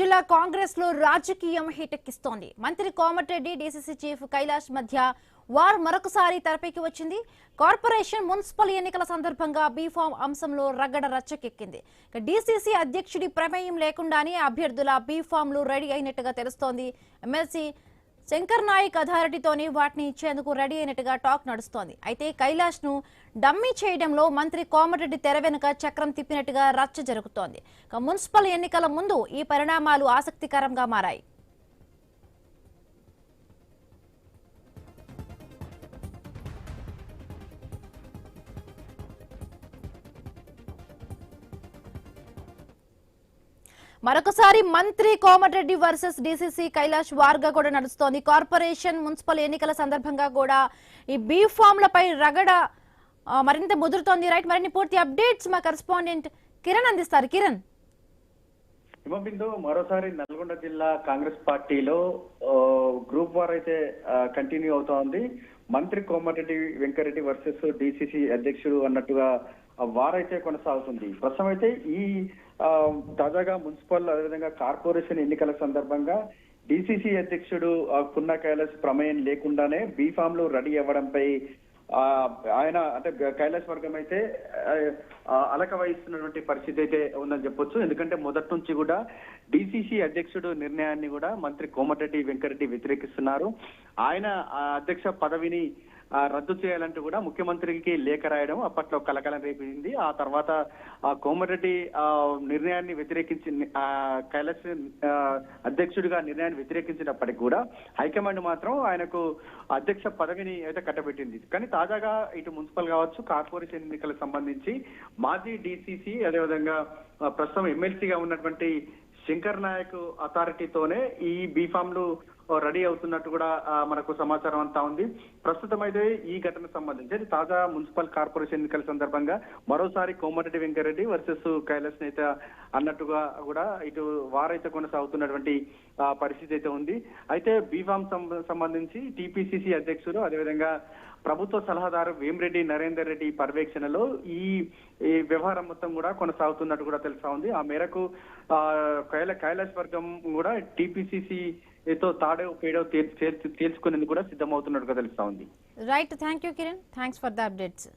జిల్లా కాంగ్రెస్ లో రాజకీయం హీటెక్కిస్తోంది. మంత్రి కోమటిరెడ్డి డీసీసీ చీఫ్ కైలాష్ మధ్య వార్ మరొకసారి తెరపైకి వచ్చింది. కార్పొరేషన్ మున్సిపల్ ఎన్నికల సందర్భంగా బీఫామ్ అంశంలో రగడ రచ్చకెక్కింది. డీసీసీ అధ్యక్షుడి ప్రమేయం లేకుండానే అభ్యర్థుల బీఫామ్లు రెడీ అయినట్టుగా తెలుస్తోంది. ఎమ్మెల్సీ శంకర్ నాయక్ అథారిటీతోనే వాటిని ఇచ్చేందుకు రెడీ అయినట్టుగా టాక్ నడుస్తోంది. అయితే కైలాష్ ను డమ్మీ చేయడంలో మంత్రి కోమటిరెడ్డి తెర వెనుక చక్రం తిప్పినట్టుగా రచ్చ జరుగుతోంది. మున్సిపల్ ఎన్నికల ముందు ఈ పరిణామాలు ఆసక్తికరంగా మారాయి. మరొకసారి మంత్రి కోమటిరెడ్డి వర్సెస్ డీసీసీ కైలాష్ వార్గా కూడా నడుస్తోంది. కార్పొరేషన్ మున్సిపల్ ఎన్నికల సందర్భంగా కూడా ఈ బీఫామ్లపై రగడ మరింత ముదురుతోంది. రైట్, మరిన్ని పూర్తి అప్డేట్స్ మా కరెస్పాండెంట్ కిరణ్ అందిస్తారు. కిరణ్. హిమబిందు, మరోసారి నల్గొండ జిల్లా కాంగ్రెస్ పార్టీలో గ్రూప్ వార్ అయితే కంటిన్యూ అవుతోంది. మంత్రి కోమటిరెడ్డి వెంకరెడ్డి వర్సెస్ డీసీసీ అధ్యక్షుడు అన్నట్టుగా వార్ అయితే కొనసాగుతుంది. ప్రస్తుతం అయితే ఈ తాజాగా మున్సిపల్ అదేవిధంగా కార్పొరేషన్ ఎన్నికల సందర్భంగా డీసీసీ అధ్యక్షుడు పున్నా కైలాష్ ప్రమేయం లేకుండానే బీఫామ్లు రెడీ అవ్వడంపై ఆయన అంటే కైలాష్ వర్గం అయితే అలక వహిస్తున్నటువంటి పరిస్థితి అయితే ఉందని చెప్పొచ్చు. ఎందుకంటే మొదటి నుంచి కూడా డీసీసీ అధ్యక్షుడు నిర్ణయాన్ని కూడా మంత్రి కోమటిరెడ్డి వెంకరెడ్డి వ్యతిరేకిస్తున్నారు. ఆయన అధ్యక్ష పదవిని రద్దు చేయాలంటూ కూడా ముఖ్యమంత్రికి లేఖ రాయడం అప్పట్లో కలకలం రేపింది. ఆ తర్వాత కోమటిరెడ్డి నిర్ణయాన్ని వ్యతిరేకించి కైలాష్ అధ్యక్షుడిగా నిర్ణయాన్ని వ్యతిరేకించినప్పటికీ కూడా హైకమాండ్ మాత్రం ఆయనకు అధ్యక్ష పదవిని అయితే కట్టబెట్టింది. కానీ తాజాగా ఇటు మున్సిపల్ కావచ్చు, కార్పొరేషన్ ఎన్నికలకు సంబంధించి మాజీ డీసీసీ అదేవిధంగా ప్రస్తుతం ఎమ్మెల్సీగా ఉన్నటువంటి శంకర్ నాయక్ అథారిటీతోనే ఈ బీఫామ్లు రెడీ అవుతున్నట్టు కూడా మనకు సమాచారం అంతా ఉంది. ప్రస్తుతం అయితే ఈ ఘటనకు సంబంధించి తాజా మున్సిపల్ కార్పొరేషన్ ఎన్నికల సందర్భంగా మరోసారి కోమటిరెడ్డి వెంకరెడ్డి వర్సెస్ కైలాష్ నేత అన్నట్టుగా కూడా ఇటు వారైతే కొనసాగుతున్నటువంటి పరిస్థితి అయితే ఉంది. అయితే బీఫామ్ సంబంధించి టీపీసీసీ అధ్యక్షుడు అదేవిధంగా ప్రభుత్వ సలహాదారు వేమిరెడ్డి నరేందర్ రెడ్డి పర్యవేక్షణలో ఈ వ్యవహారం మొత్తం కూడా కొనసాగుతున్నట్టు కూడా తెలుసా ఉంది. ఆ మేరకు కైలాష్ వర్గం కూడా టీపీసీసీ తో తాడో పేడో తేల్చుకునేందుకు కూడా సిద్ధమవుతున్నట్టుగా తెలుస్తా ఉంది. Right, thank you Kiran, thanks for the updates.